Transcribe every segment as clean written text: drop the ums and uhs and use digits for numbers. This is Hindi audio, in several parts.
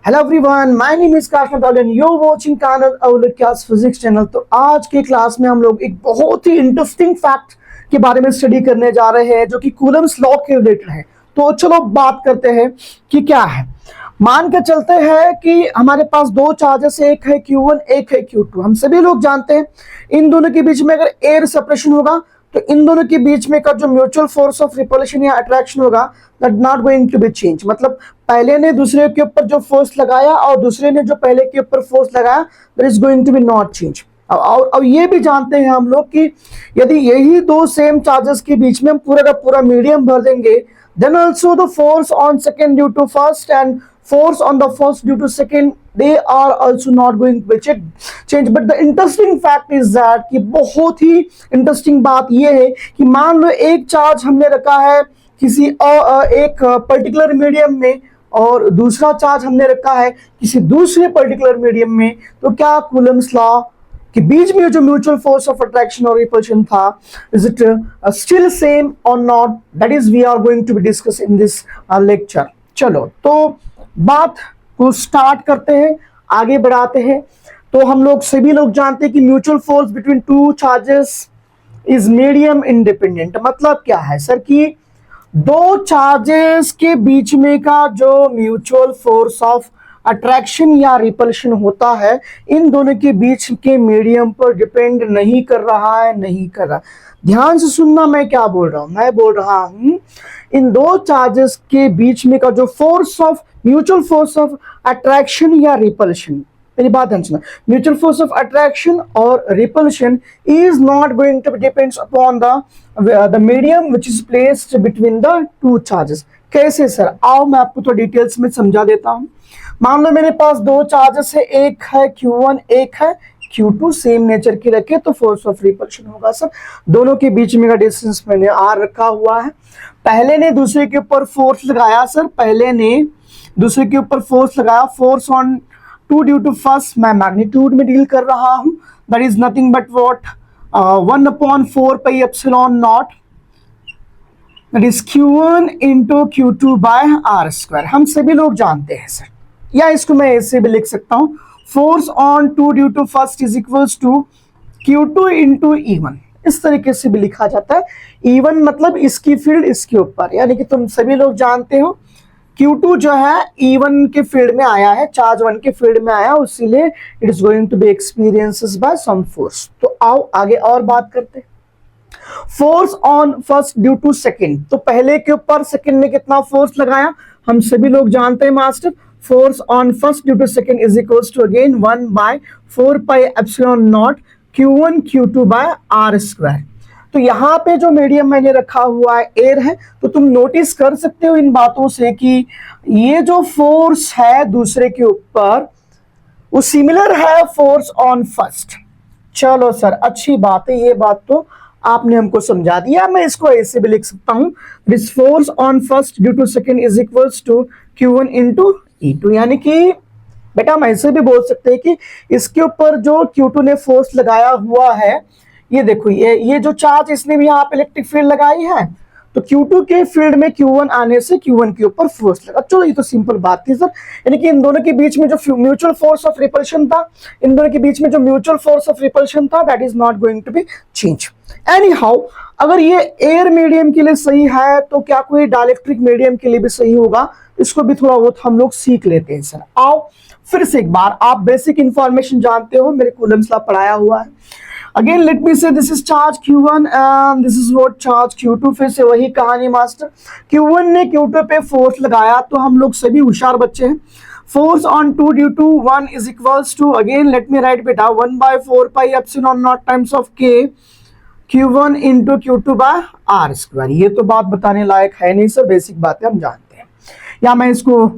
Hello everyone, my name is Kashnath and you are watching Kanan अवलिक्यास फिजिक्स चैनल। तो आज के क्लास में हम लोग एक बहुत ही इंटरेस्टिंग फैक्ट के बारे में स्टडी करने जा रहे हैं जो कि कूलम्स लॉ के रिलेटेड है। तो चलो बात करते हैं कि क्या है। मान के चलते हैं कि हमारे पास दो चार्जेस, एक है Q1 एक है Q2। हम सभी लोग जानते हैं इन दोनों के बीच में अगर एयर सेपरेशन होगा तो इन दोनों के बीच में का जो म्यूचुअल फोर्स ऑफ रिपल्शन या अट्रैक्शन होगा that not going to be change. मतलब पहले ने दूसरे के ऊपर जो फोर्स लगाया और दूसरे ने जो पहले के ऊपर फोर्स लगाया that is going to be not change. और ये भी जानते हैं हम लोग कि यदि यही दो सेम चार्जेस के बीच में हम पूरा का पूरा मीडियम भर देंगे then also the force on second due to first and force on the first due to second they are also not going to change। but the interesting fact is that कि बहुत ही इंटरेस्टिंग बात यह है कि मान लो एक चार्ज हमने रखा है किसी एक पर्टिकुलर मीडियम में और दूसरा चार्ज हमने रखा है किसी दूसरे पर्टिकुलर मीडियम में, तो क्या कूलम्स लॉ के बीच में जो म्यूचुअल फोर्स ऑफ अट्रैक्शन और रिपल्शन था इज इट स्टिल सेम और not, that is we are going to be discuss in this lecture. चलो तो बात को स्टार्ट करते हैं, आगे बढ़ाते हैं। तो हम लोग सभी लोग जानते हैं कि mutual force between two charges is medium independent. मतलब क्या है सर कि दो चार्जेस के बीच में का जो म्यूचुअल फोर्स ऑफ अट्रैक्शन या रिपल्शन होता है इन दोनों के बीच के मीडियम पर डिपेंड नहीं कर रहा है, नहीं कर रहा। ध्यान से सुनना मैं क्या बोल रहा हूं। मैं बोल रहा हूं इन दो चार्जेस के बीच में का जो force of mutual force of attraction या रिपल्शन, मेरी बात ध्यान सुना, म्यूचुअल फोर्स ऑफ अट्रैक्शन और repulsion is not going to depends upon the medium which is placed between the two charges. कैसे सर? आओ मैं आपको थोड़ा डिटेल्स में समझा देता हूं। मान लो मेरे पास दो चार्जेस है, एक है Q1 एक है Q2, सेम नेचर के रखे तो फोर्स ऑफ रिपल्शन होगा सर। दोनों के बीच में का डिस्टेंस मैंने R रखा हुआ है। पहले ने दूसरे के ऊपर फोर्स लगाया सर, पहले ने दूसरे के ऊपर फोर्स लगाया, force on two due to first मैं मैग्नीट्यूड में डील कर रहा हूं, that is nothing but what 1/4 pi epsilon naught, that is Q1 into Q2 by R²। हम सभी लोग जानते हैं सर, या इसको मैं ऐसे भी लिख सकता हूं, force on two due to first is equals to Q2 into E1। इस तरीके से भी लिखा जाता है। E1 मतलब इसकी फील्ड इसके ऊपर, यानी कि तुम सभी लोग जानते हो Q2 जो है E1 के फील्ड में आया है, चार्ज 1 के फील्ड में आया, इसीलिए it is going to be experiences by some force. तो आओ आगे और बात करते हैं। Force on first due to second, तो पहले के ऊपर सेकंड में कितना फोर्स लगाया हम सभी लोग जानते हैं master, force on first due to second is equals to again 1/4 pi epsilon naught Q1 Q2 by R²। तो यहाँ पे जो मीडियम मैंने रखा हुआ है एयर है, तो तुम नोटिस कर सकते हो इन बातों से कि ये जो फोर्स है दूसरे के ऊपर वो सिमिलर है फोर्स ऑन फर्स्ट। चलो सर अच्छी बात है, ये बात तो आपने हमको समझा दिया। मैं इसको ऐसे भी लिख सकता हूं, this force on first due to second is equals to Q1 into E2। यानी कि बेटा हम ऐसे भी बोल सकते हैं कि इसके ऊपर जो Q2 ने फोर्स लगाया हुआ है, ये देखो ये जो चार्ज इसने भी यहाँ पे इलेक्ट्रिक फील्ड लगाई है, तो Q2 के फील्ड में Q1 आने से Q1 के ऊपर फोर्स लगा। चलो ये तो सिंपल बात थी सर, यानी कि इन दोनों के बीच में जो म्यूचुअल फोर्स ऑफ रिपल्शन था, इन दोनों के बीच में जो म्यूचुअल फोर्स ऑफ रिपल्शन था that is not going to be change. Anyhow, अगर ये एयर मीडियम के लिए सही है तो क्या कोई डाइलेक्ट्रिक मीडियम के लिए भी सही होगा? इसको भी थोड़ा बहुत हम लोग सीख लेते हैं सर। आओ फिर से एक बार, आप बेसिक इंफॉर्मेशन जानते हो, मेरे कूलम्स लॉ पढ़ाया हुआ है। अगेन लेट मी से this is charge Q1 and this is what charge Q2। फिर से वही कहानी मास्टर, Q1 ने Q2 पे फोर्स लगाया, तो हम लोग सभी होशियार बच्चे हैं। Force on 2 due to 1 is equals to, again let me write बेटा, 1/4 pi epsilon naught times of K Q1 into Q2 by R²। ये तो बात बताने लायक है नहीं सर, बेसिक बातें हम जानते हैं। या मैं इसको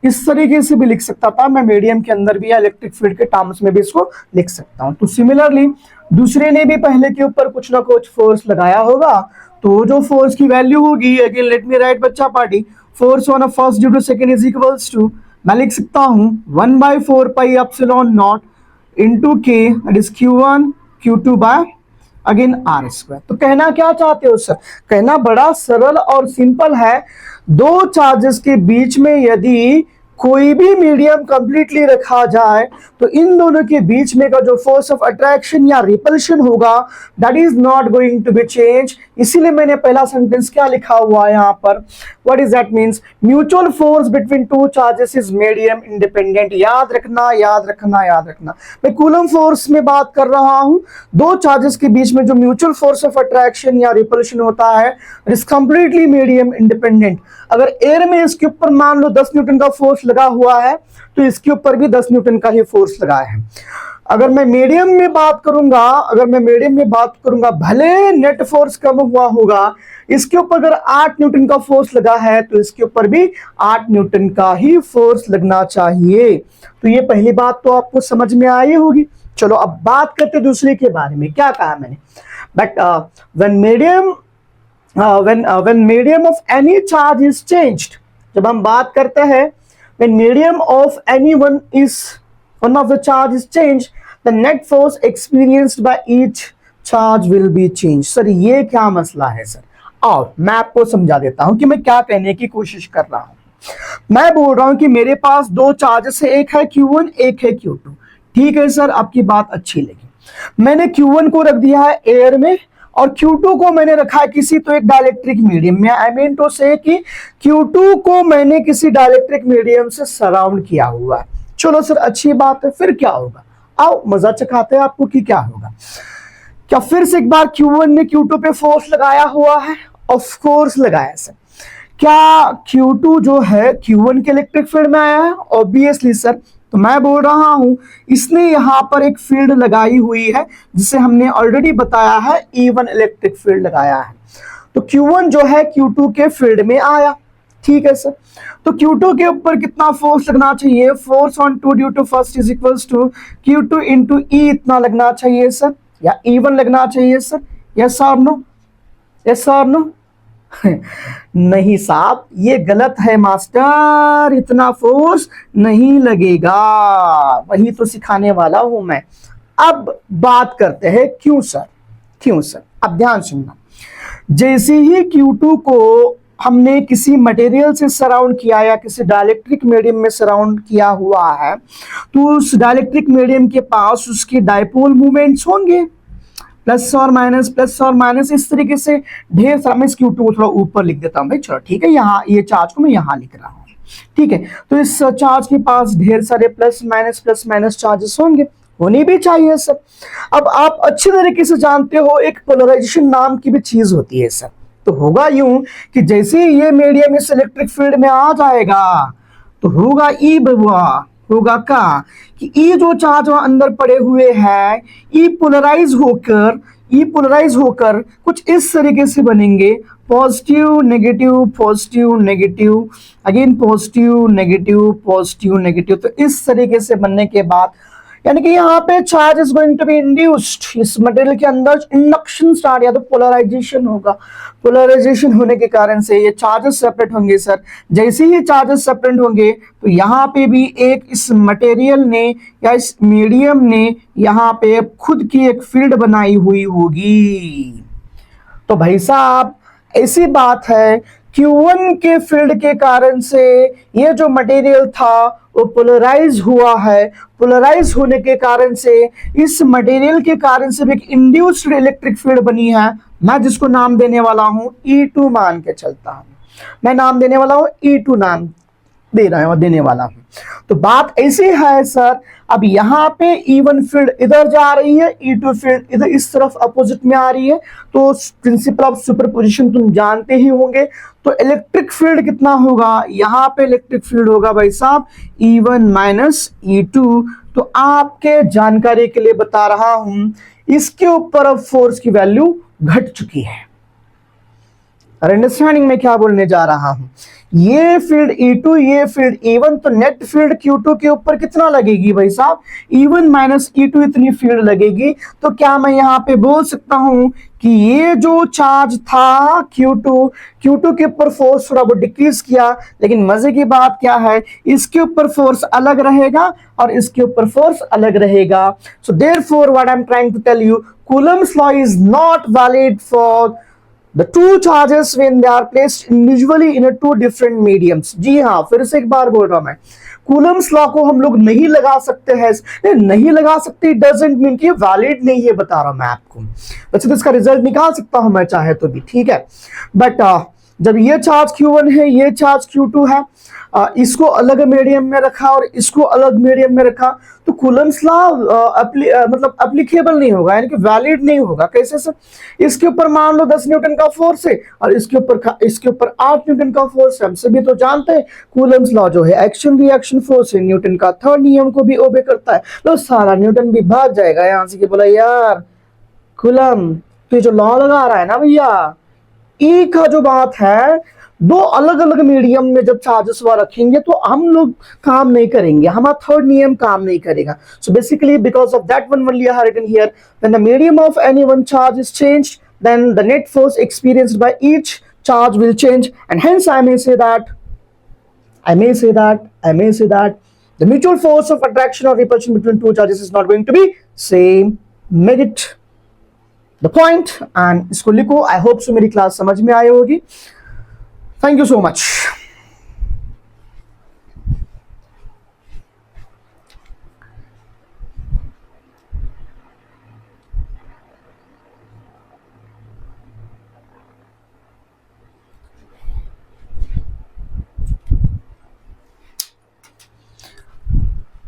इस तरीके से भी लिख सकता था, मैं मीडियम के अंदर भी या इलेक्ट्रिक फील्ड के टर्म्स में भी इसको लिख सकता हूं। तो सिमिलरली दूसरे ने भी पहले के ऊपर कुछ ना कुछ फोर्स लगाया होगा, तो जो फोर्स की वैल्यू होगी, अगेन लेट मी राइट बच्चा party, force on a first due to second is equals to, मैं लिख सकता हूं 1/4 pi epsilon naught into K, that is Q1 Q2 by again R²। तो कहना क्या चाहते हो सर? कहना बड़ा सरल और सिंपल है, दो चार्जेस के बीच में यदि कोई भी मीडियम कंप्लीटली रखा जाए तो इन दोनों के बीच में का जो फोर्स ऑफ अट्रैक्शन या रिपल्शन होगा that is not going to be change. इसीलिए मैंने पहला सेंटेंस क्या लिखा हुआ है यहाँ पर, what is that means, mutual force between two charges is medium independent. याद रखना याद रखना याद रखना, मैं कूलम फोर्स में बात कर रहा हूं। दो चार्जेस के बीच में जो म्यूचुअल फोर्स ऑफ अट्रैक्शन या रिपल्शन होता है इज कंप्लीटली मीडियम इंडिपेंडेंट। अगर एयर में इसके ऊपर मान लो 10 न्यूटन का फोर्स लगा हुआ है तो इसके ऊपर भी 10 न्यूटन का ही फोर्स लगा है। अगर मैं मीडियम में बात करूंगा भले नेट फोर्स कम हुआ होगा, इसके ऊपर अगर 8 न्यूटन का फोर्स लगा है तो इसके ऊपर भी 8 न्यूटन का ही फोर्स लगना चाहिए। तो ये पहली बात तो आपको समझ में आई होगी। चलो अब बात करते दूसरे के बारे में। क्या कहा मैंने, but when medium of any charge is changed, जब हम बात करते हैं when medium of any one of the charge is changed, the net force experienced by each charge will be changed। Sir ये क्या मसला है सर, आओ मैं आपको समझा देता हूं कि मैं क्या कहने की कोशिश कर रहा हूं। मैं बोल रहा हूं कि मेरे पास दो चार्जेस है, एक है Q1 एक है Q2। ठीक है सर, आपकी बात अच्छी लगी। मैंने Q1 को रख दिया है एयर में और Q2 को मैंने रखा है किसी तो एक डाइलेक्ट्रिक मीडियम में। आई मीन टू से कि Q2 को मैंने किसी डाइलेक्ट्रिक मीडियम से सराउंड किया हुआ है। चलो सर अच्छी बात है, फिर क्या होगा, आओ मजा चखाते हैं आपको कि क्या होगा। क्या फिर से एक बार Q1 ने Q2 पे फोर्स लगाया हुआ है? ऑफ कोर्स लगाया सर। क्या Q2 जो है Q1 के इलेक्ट्रिक फील्ड में आया है? Obviously sir. तो मैं बोल रहा हूं इसने यहां पर एक फील्ड लगाई हुई है जिसे हमने ऑलरेडी बताया है E1 इलेक्ट्रिक फील्ड लगाया है। तो Q1 जो है Q2 के फील्ड में आया। ठीक है सर, तो Q2 के ऊपर कितना फोर्स लगना चाहिए, force on 2 due to first is equals to Q2 into E इतना लगना चाहिए सर, या E1 लगना चाहिए सर। यस और नो, यस और नो? नहीं साहब ये गलत है मास्टर, इतना फोर्स नहीं लगेगा, वही तो सिखाने वाला हूं मैं। अब बात करते हैं क्यों सर, क्यों सर। अब ध्यान सुनना, जैसे ही Q2 को हमने किसी मटेरियल से सराउंड किया या किसी डाइलेक्ट्रिक मीडियम में सराउंड किया हुआ है तो उस डाइलेक्ट्रिक मीडियम के पास उसके डाइपोल मूवमेंट्स होंगे, प्लस और माइनस इस तरीके से ढेर सारा। मैं इस Q2 को थोड़ा ऊपर लिख देता हूं भाई, चलो ठीक है, यहाँ ये चार्ज को मैं यहाँ लिख रहा हूँ। ठीक है, तो इस चार्ज के पास ढेर सारे प्लस माइनस चार्जेस होंगे, होनी भी चाहिए सर। अब आप अच्छी तरीके से जानते हो एक पोलराइजेशन नाम की भी चीज होती है सर। तो होगा यूं कि जैसे ही ये मीडियम इस इलेक्ट्रिक फील्ड में आ जाएगा तो होगा ई बबुआ, होगा का कि ई जो चार्ज वहां अंदर पड़े हुए हैं ई पोलराइज होकर कुछ इस तरीके से बनेंगे, positive negative again positive negative. तो इस तरीके से बनने के बाद यानी कि यहाँ पे charge is going to be induced, इस मटेरियल के अंदर इंडक्शन स्टार्ट या तो पोलराइजेशन होगा। पोलराइजेशन होने के कारण से ये चार्जेस सेपरेट होंगे सर। जैसे ही चार्जेस सेपरेट होंगे तो यहाँ पे भी एक इस मटेरियल ने या इस मीडियम ने यहाँ पे खुद की एक फील्ड बनाई हुई होगी। तो भाई साहब ऐसी बात है Q1 के फील्ड के कारण से ये जो मटेरियल था वो पोलराइज हुआ है। पोलराइज होने के कारण से इस मटेरियल के कारण से भी एक इंड्यूस्ड इलेक्ट्रिक फील्ड बनी है। मैं जिसको नाम देने वाला हूं E2 मान के चलता हूं, मैं नाम देने वाला हूं E2 नाम देने वाला हूं। तो बात ऐसी है सर, अब यहाँ पे E1 फील्ड इधर जा रही है, E2 फील्ड इधर इस तरफ अपोजिट में आ रही है। तो प्रिंसिपल ऑफ सुपरपोजिशन तुम जानते ही होंगे। तो इलेक्ट्रिक फील्ड कितना होगा, यहाँ पे इलेक्ट्रिक फील्ड होगा भाई साहब E1 माइनस E2। तो आपके जानकारी के लिए बता रहा हूं इसके ऊपर अब फोर्स की वैल्यू घट चुकी है। अंडरस्टैंडिंग में क्या बोलने जा रहा हूं, ये फील्ड E2 ये फील्ड E1, तो नेट फील्ड Q2 के ऊपर कितना लगेगी भाई साहब E1 माइनस E2 इतनी फील्ड लगेगी। तो क्या मैं यहाँ पे बोल सकता हूं कि ये जो चार्ज था Q2 के ऊपर फोर्स थोड़ा बहुत डिक्रीज किया, लेकिन मजे की बात क्या है इसके ऊपर फोर्स अलग रहेगा और इसके ऊपर फोर्स अलग रहेगा। So therefore what I am trying to tell you, Coulomb's law is not valid for the two charges when they are placed individually in two different mediums. जी हाँ, फिर से एक बार बोल रहा हूं मैं, कूलम्स लॉ को हम लोग नहीं लगा सकते हैं, नहीं लगा सकते डजंट मीन कि वैलिड नहीं है, बता रहा हूं मैं आपको। वैसे तो इसका रिजल्ट निकाल सकता हूं मैं चाहे तो भी, ठीक है, बट जब ये चार्ज Q1 है, ये चार्ज Q2 है, इसको अलग मीडियम में रखा और इसको अलग मीडियम में रखा, तो कूलम्स लॉ मतलब एप्लीकेबल नहीं होगा, यानी कि वैलिड नहीं होगा। कैसे सर? इसके ऊपर मान लो 10 न्यूटन का फोर्स है और इसके ऊपर 8 न्यूटन का फोर्स है। हम सभी तो जानते हैं कूलम्स लॉ जो है एक्शन रिएक्शन फोर्स है, न्यूटन का थर्ड नियम को भी ओबे करता है। तो सारा न्यूटन भी भाग जाएगा यहां से कि बोला यार कूलम तो ये जो लॉ लगा रहा है ना भैया, ई का जो बात है, दो अलग अलग मीडियम में जब चार्जेस वह रखेंगे तो हम लोग काम नहीं करेंगे, हमारा थर्ड नियम काम नहीं करेगा। So basically because of that one only I have written here, when the medium of any one charge is changed, then the net force experienced by each charge will change, and hence I may say that the mutual force of attraction or repulsion between two charges is not going to be same. Make it the point and इसको लिखो। आई होप सो मेरी क्लास समझ में आई होगी। Thank you so much.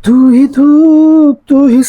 तू ही धूप तू ही